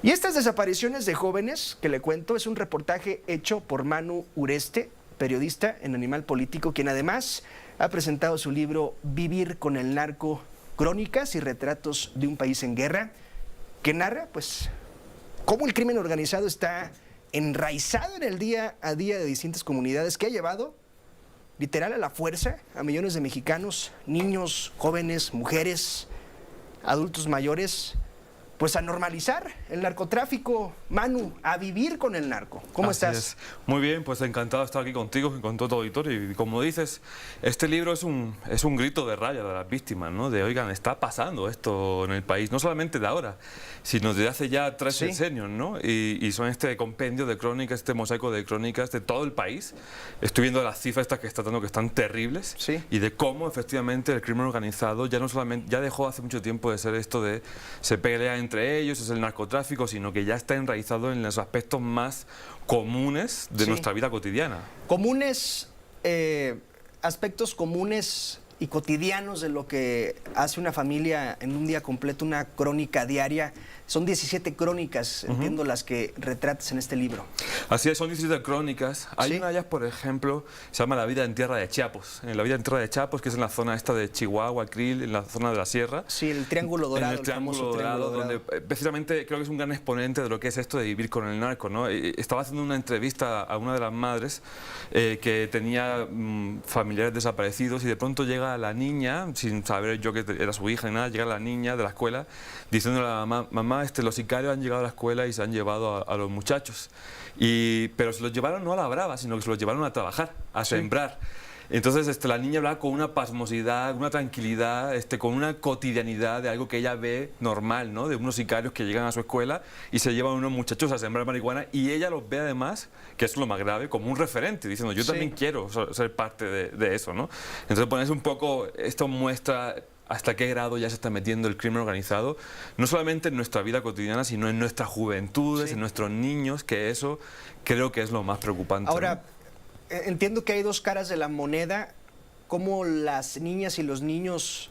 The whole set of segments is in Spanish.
Y estas desapariciones de jóvenes que le cuento es un reportaje hecho por Manu Ureste, periodista en Animal Político, quien además ha presentado su libro Vivir con el narco, crónicas y retratos de un país en guerra, que narra pues cómo el crimen organizado está enraizado en el día a día de distintas comunidades, que ha llevado literal a la fuerza a millones de mexicanos, niños, jóvenes, mujeres, adultos mayores, pues a normalizar el narcotráfico, Manu, a vivir con el narco. ¿Cómo Así estás? es. Muy bien, pues encantado de estar aquí contigo y con todo tu auditorio. Y como dices, este libro es un grito de raya de las víctimas, ¿no? De, oigan, está pasando esto en el país, no solamente de ahora, sino desde hace ya 3 sexenios, ¿no? Y son este compendio de crónicas, este mosaico de crónicas de todo el país. Estoy viendo las cifras estas que está dando, que están terribles, y de cómo efectivamente el crimen organizado ya no solamente, ya dejó hace mucho tiempo de ser esto de se pelea entre ellos, es el narcotráfico, sino que ya está enraizado en los aspectos más comunes de nuestra vida cotidiana. Comunes, aspectos comunes y cotidianos de lo que hace una familia en un día completo, una crónica diaria. Son 17 crónicas, entiendo, las que retratas en este libro. Así es, son 17 crónicas. Hay una de ellas, por ejemplo, se llama La vida en tierra de Chiapas. En la vida en tierra de Chiapas, que es en la zona esta de Chihuahua, Krill, en la zona de la sierra. Sí, el Triángulo Dorado. En el Triángulo Dorado, donde precisamente creo que es un gran exponente de lo que es esto de vivir con el narco, ¿no? Estaba haciendo una entrevista a una de las madres que tenía familiares desaparecidos, y de pronto llega la niña, sin saber yo que era su hija ni nada, llega la niña de la escuela diciéndole a la mamá: mamá, los sicarios han llegado a la escuela y se han llevado a los muchachos. Pero se los llevaron no a la brava, sino que se los llevaron a trabajar, a sembrar. Entonces la niña hablaba con una pasmosidad, una tranquilidad, con una cotidianidad de algo que ella ve normal, ¿no? De unos sicarios que llegan a su escuela y se llevan a unos muchachos a sembrar marihuana, y ella los ve además, que es lo más grave, como un referente, diciendo: yo también quiero ser parte de eso, ¿no? Entonces pones un poco, esto muestra hasta qué grado ya se está metiendo el crimen organizado, no solamente en nuestra vida cotidiana, sino en nuestras juventudes, en nuestros niños, que eso creo que es lo más preocupante. Ahora, entiendo que hay dos caras de la moneda, cómo las niñas y los niños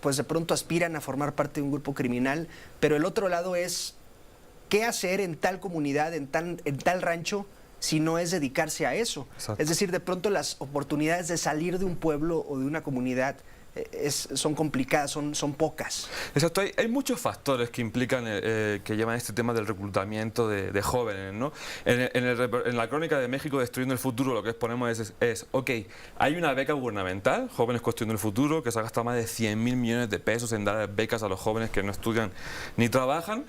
pues de pronto aspiran a formar parte de un grupo criminal, pero el otro lado es qué hacer en tal comunidad, en tal rancho, si no es dedicarse a eso. Exacto. Es decir, de pronto las oportunidades de salir de un pueblo o de una comunidad son complicadas, son pocas. Exacto, hay muchos factores que implican, que llevan este tema del reclutamiento de jóvenes, ¿no? En la crónica de México Destruyendo el Futuro, lo que exponemos es ok, hay una beca gubernamental, Jóvenes Construyendo el Futuro, que se ha gastado más de 100.000 millones de pesos en dar becas a los jóvenes que no estudian ni trabajan,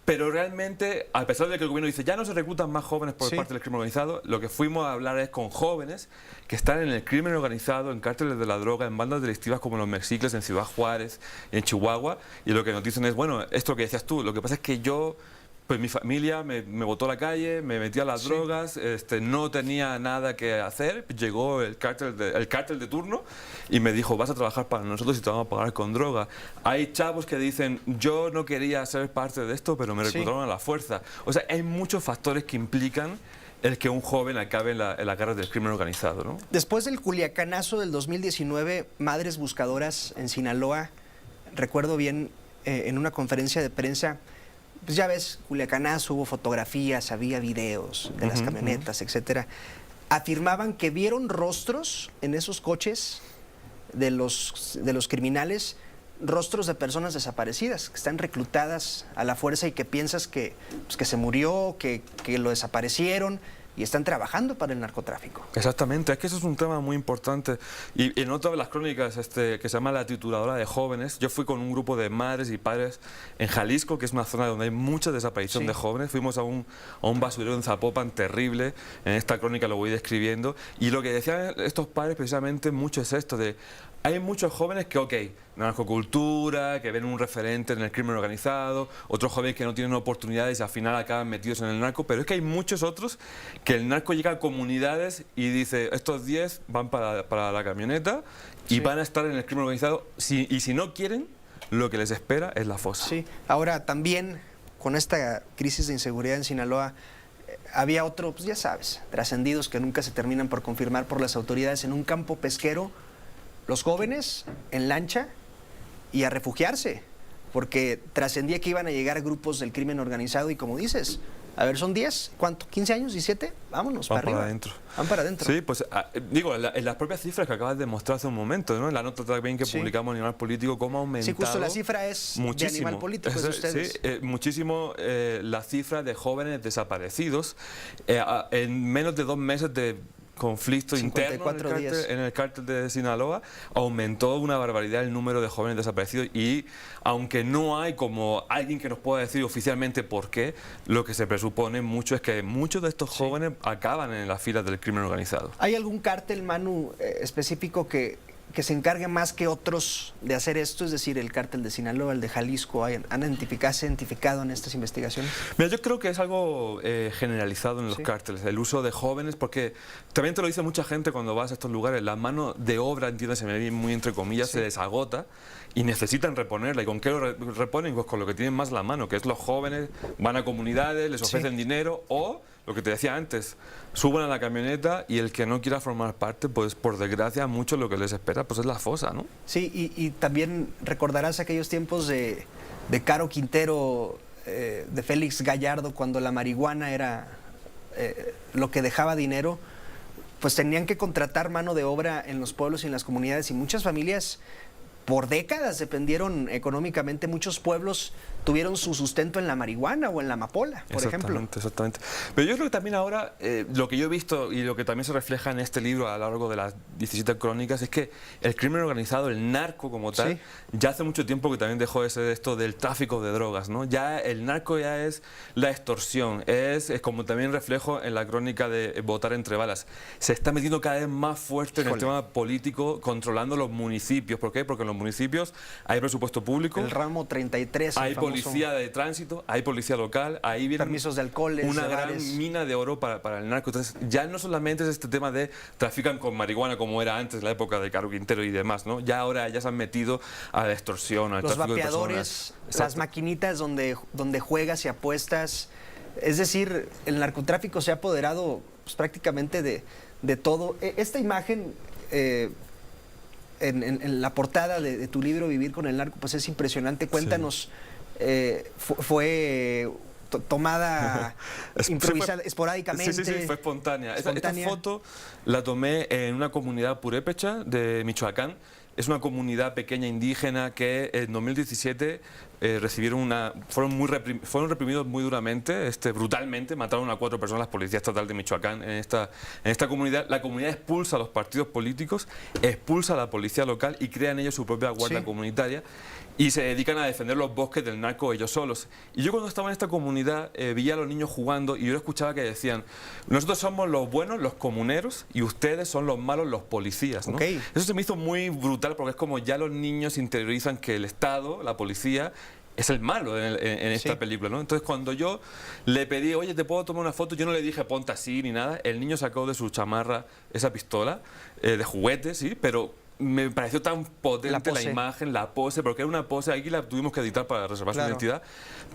pero realmente, a pesar de que el gobierno dice ya no se reclutan más jóvenes por parte del crimen organizado, lo que fuimos a hablar es con jóvenes que están en el crimen organizado, en cárteles de la droga, en bandas delictivas como los Mexicles, en Ciudad Juárez, en Chihuahua, y lo que nos dicen es, bueno, esto que decías tú, lo que pasa es que yo, pues mi familia me botó a la calle, me metí a las drogas, no tenía nada que hacer, llegó el cártel de turno y me dijo: vas a trabajar para nosotros y te vamos a pagar con droga. Hay chavos que dicen: yo no quería ser parte de esto, pero me reclutaron a la fuerza. O sea, hay muchos factores que implican el que un joven acabe en la garra del crimen organizado, ¿no? Después del culiacanazo del 2019, Madres Buscadoras en Sinaloa, recuerdo bien, en una conferencia de prensa, pues ya ves, culiacanazo, hubo fotografías, había videos de las camionetas, etcétera. Afirmaban que vieron rostros en esos coches de los criminales, rostros de personas desaparecidas, que están reclutadas a la fuerza y que piensas que se murió, que lo desaparecieron, y están trabajando para el narcotráfico. Exactamente, es que eso es un tema muy importante. Y en otra de las crónicas que se llama La Trituradora de Jóvenes, yo fui con un grupo de madres y padres en Jalisco, que es una zona donde hay mucha desaparición de jóvenes. Fuimos a un basurero en Zapopan terrible, en esta crónica lo voy describiendo, y lo que decían estos padres precisamente mucho es esto de: hay muchos jóvenes que, ok, narcocultura, que ven un referente en el crimen organizado, otros jóvenes que no tienen oportunidades y al final acaban metidos en el narco, pero es que hay muchos otros que el narco llega a comunidades y dice: estos 10 van para la camioneta y van a estar en el crimen organizado, y si no quieren, lo que les espera es la fosa. Sí, ahora también con esta crisis de inseguridad en Sinaloa, había otro, pues ya sabes, trascendidos que nunca se terminan por confirmar por las autoridades en un campo pesquero. Los jóvenes en lancha y a refugiarse, porque trascendía que iban a llegar grupos del crimen organizado y como dices, a ver, son 10, ¿cuánto? ¿15 años? ¿17? Vámonos, Van para arriba. adentro. Van para adentro. Sí, pues digo, en las propias cifras que acabas de mostrar hace un momento, ¿no? En la nota también que publicamos en Animal Político, cómo ha aumentado. Sí, justo la cifra es muchísimo. de Animal Político, es de ustedes. Sí, muchísimo la cifra de jóvenes desaparecidos en menos de 2 meses de conflicto interno en el cártel de Sinaloa, aumentó una barbaridad el número de jóvenes desaparecidos y aunque no hay como alguien que nos pueda decir oficialmente por qué, lo que se presupone mucho es que muchos de estos jóvenes acaban en las filas del crimen organizado. ¿Hay algún cártel, Manu, específico que se encargue más que otros de hacer esto? Es decir, el cártel de Sinaloa, el de Jalisco, ¿se han identificado en estas investigaciones? Mira, yo creo que es algo generalizado en los cárteles, el uso de jóvenes, porque también te lo dice mucha gente cuando vas a estos lugares, la mano de obra, entiéndase muy entre comillas, se les agota y necesitan reponerla. ¿Y con qué lo reponen? Pues con lo que tienen más a la mano, que es los jóvenes, van a comunidades, les ofrecen dinero o, lo que te decía antes, suben a la camioneta y el que no quiera formar parte, pues por desgracia mucho lo que les espera pues es la fosa, ¿no? Sí, y también recordarás aquellos tiempos de Caro Quintero, de Félix Gallardo, cuando la marihuana era lo que dejaba dinero, pues tenían que contratar mano de obra en los pueblos y en las comunidades y muchas familias por décadas dependieron económicamente, muchos pueblos tuvieron su sustento en la marihuana o en la amapola, por ejemplo. Exactamente. Pero yo creo que también ahora, lo que yo he visto y lo que también se refleja en este libro a lo largo de las 17 crónicas, es que el crimen organizado, el narco como tal, ya hace mucho tiempo que también dejó de ser esto del tráfico de drogas, ¿no? Ya el narco ya es la extorsión, es como también reflejo en la crónica de Votar entre balas. Se está metiendo cada vez más fuerte en el tema político, controlando los municipios. ¿Por qué? Porque en los municipios hay presupuesto público. El ramo 33. Hay policía de tránsito, hay policía local, ahí viene permisos de alcohol, una gran mina de oro para el narco. Entonces ya no solamente es este tema de trafican con marihuana como era antes, la época de Caro Quintero y demás, ¿no? Ya ahora ya se han metido a la extorsión, al tráfico de personas. Los vapeadores, las maquinitas donde juegas y apuestas. Es decir, el narcotráfico se ha apoderado pues, prácticamente de todo. Esta imagen en la portada de tu libro Vivir con el narco, pues es impresionante. Cuéntanos, fue tomada improvisada, esporádicamente. Sí, fue espontánea. Esta foto la tomé en una comunidad purépecha de Michoacán. Es una comunidad pequeña indígena que en 2017 fueron reprimidos muy duramente, brutalmente, mataron a 4 personas, la Policía Estatal de Michoacán en esta comunidad. La comunidad expulsa a los partidos políticos, expulsa a la policía local y crean ellos su propia guardia comunitaria y se dedican a defender los bosques del narco ellos solos. Y yo cuando estaba en esta comunidad veía a los niños jugando y yo escuchaba que decían: nosotros somos los buenos, los comuneros, y ustedes son los malos, los policías, ¿no? Eso se me hizo muy brutal porque es como ya los niños interiorizan que el Estado, la policía, es el malo en esta película, ¿no? Entonces cuando yo le pedí, oye, ¿te puedo tomar una foto? Yo no le dije ponte así ni nada. El niño sacó de su chamarra esa pistola de juguete, sí, pero me pareció tan potente la imagen, la pose, porque era una pose, aquí la tuvimos que editar para reservar su identidad,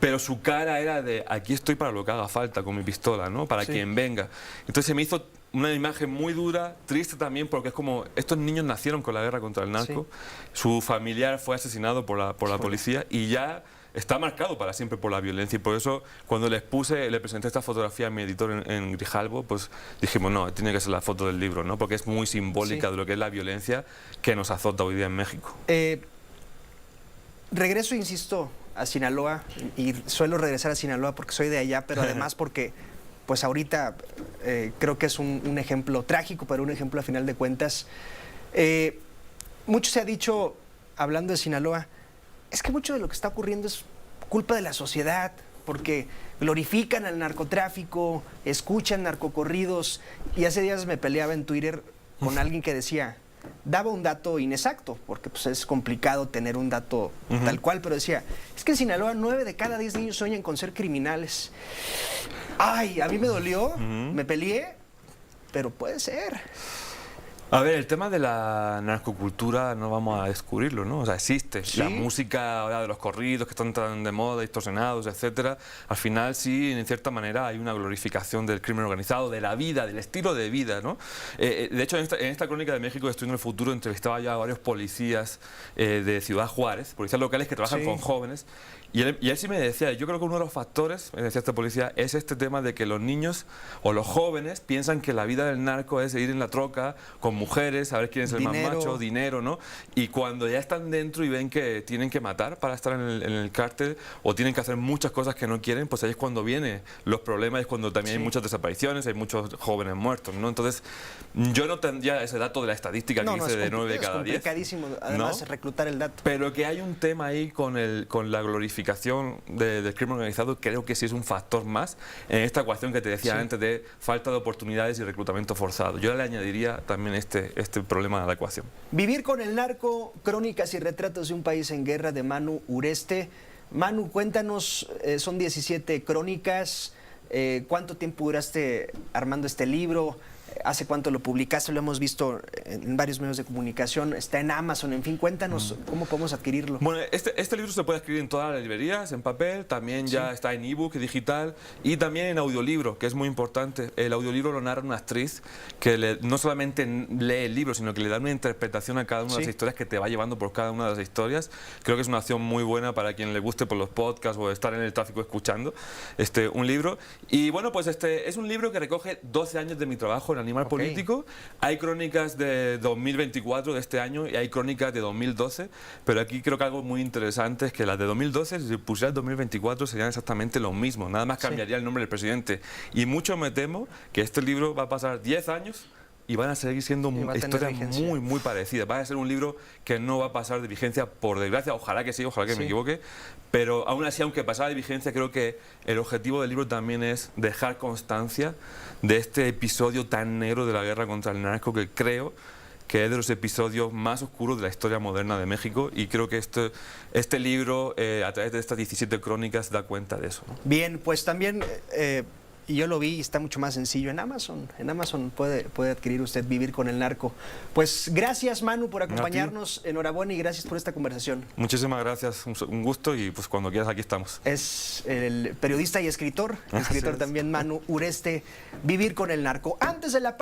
pero su cara era de aquí estoy para lo que haga falta con mi pistola, ¿no? Para quien venga. Entonces se me hizo una imagen muy dura, triste también, porque es como estos niños nacieron con la guerra contra el narco, su familiar fue asesinado por la policía y ya está marcado para siempre por la violencia, y por eso cuando le presenté esta fotografía a mi editor en Grijalbo, pues dijimos, no, tiene que ser la foto del libro, ¿no? Porque es muy simbólica de lo que es la violencia que nos azota hoy día en México. Regreso, insisto, a Sinaloa, y suelo regresar a Sinaloa porque soy de allá, pero además porque pues ahorita creo que es un ejemplo trágico, pero un ejemplo a final de cuentas. Mucho se ha dicho, hablando de Sinaloa, es que mucho de lo que está ocurriendo es culpa de la sociedad, porque glorifican al narcotráfico, escuchan narcocorridos, y hace días me peleaba en Twitter con alguien que decía, daba un dato inexacto, porque pues, es complicado tener un dato tal cual, pero decía, es que en Sinaloa 9 de cada 10 niños sueñan con ser criminales. Ay, a mí me dolió, me peleé, pero puede ser. A ver, el tema de la narcocultura no vamos a descubrirlo, ¿no? O sea, existe. ¿Sí? La música ahora de los corridos que están tan de moda, distorsionados, etcétera. Al final sí, en cierta manera hay una glorificación del crimen organizado, de la vida, del estilo de vida, ¿no? De hecho, en esta crónica de México Destruyendo el Futuro entrevistaba ya a varios policías de Ciudad Juárez, policías locales que trabajan con jóvenes. Y él sí me decía, yo creo que uno de los factores, me decía esta policía, es este tema de que los niños o los jóvenes piensan que la vida del narco es ir en la troca con mujeres, a ver quién es el más macho, dinero, ¿no? Y cuando ya están dentro y ven que tienen que matar para estar en el cártel o tienen que hacer muchas cosas que no quieren, pues ahí es cuando vienen los problemas, es cuando también hay muchas desapariciones, hay muchos jóvenes muertos, ¿no? Entonces, yo no tendría ese dato de la estadística que dice de 9 de cada 10. Es complicadísimo, además, ¿no? Reclutar el dato. Pero que hay un tema ahí con la glorificación del crimen organizado, creo que sí es un factor más en esta ecuación que te decía antes de falta de oportunidades y reclutamiento forzado. Yo le añadiría también este problema a la ecuación. Vivir con el narco, crónicas y retratos de un país en guerra, de Manu Ureste. Manu, cuéntanos, son 17 crónicas, ¿cuánto tiempo duraste armando este libro? ¿Hace cuánto lo publicaste? Lo hemos visto en varios medios de comunicación, está en Amazon, en fin, cuéntanos cómo podemos adquirirlo. Bueno, este libro se puede adquirir en todas las librerías, en papel, también ya está en ebook, digital y también en audiolibro, que es muy importante. El audiolibro lo narra una actriz que no solamente lee el libro, sino que le da una interpretación a cada una de las historias que te va llevando por cada una de las historias. Creo que es una opción muy buena para quien le guste por los podcasts o estar en el tráfico escuchando un libro. Y bueno, pues es un libro que recoge 12 años de mi trabajo en Animal Político. Hay crónicas de 2024 de este año y hay crónicas de 2012, pero aquí creo que algo muy interesante es que las de 2012, si pusiera 2024, serían exactamente lo mismo, nada más cambiaría el nombre del presidente. Y mucho me temo que este libro va a pasar 10 años y van a seguir siendo historias muy parecidas. Va a ser un libro que no va a pasar de vigencia, por desgracia, ojalá que sí, ojalá que me equivoque, pero aún así, aunque pasara de vigencia, creo que el objetivo del libro también es dejar constancia de este episodio tan negro de la guerra contra el narco, que creo que es de los episodios más oscuros de la historia moderna de México, y creo que este libro, a través de estas 17 crónicas, da cuenta de eso, ¿no? Bien, pues también... y yo lo vi y está mucho más sencillo en Amazon. En Amazon puede adquirir usted Vivir con el narco. Pues gracias, Manu, por acompañarnos. Enhorabuena y gracias por esta conversación. Muchísimas gracias, un gusto, y pues cuando quieras aquí estamos. Es el periodista y escritor también, Manu Ureste, Vivir con el narco. Antes de la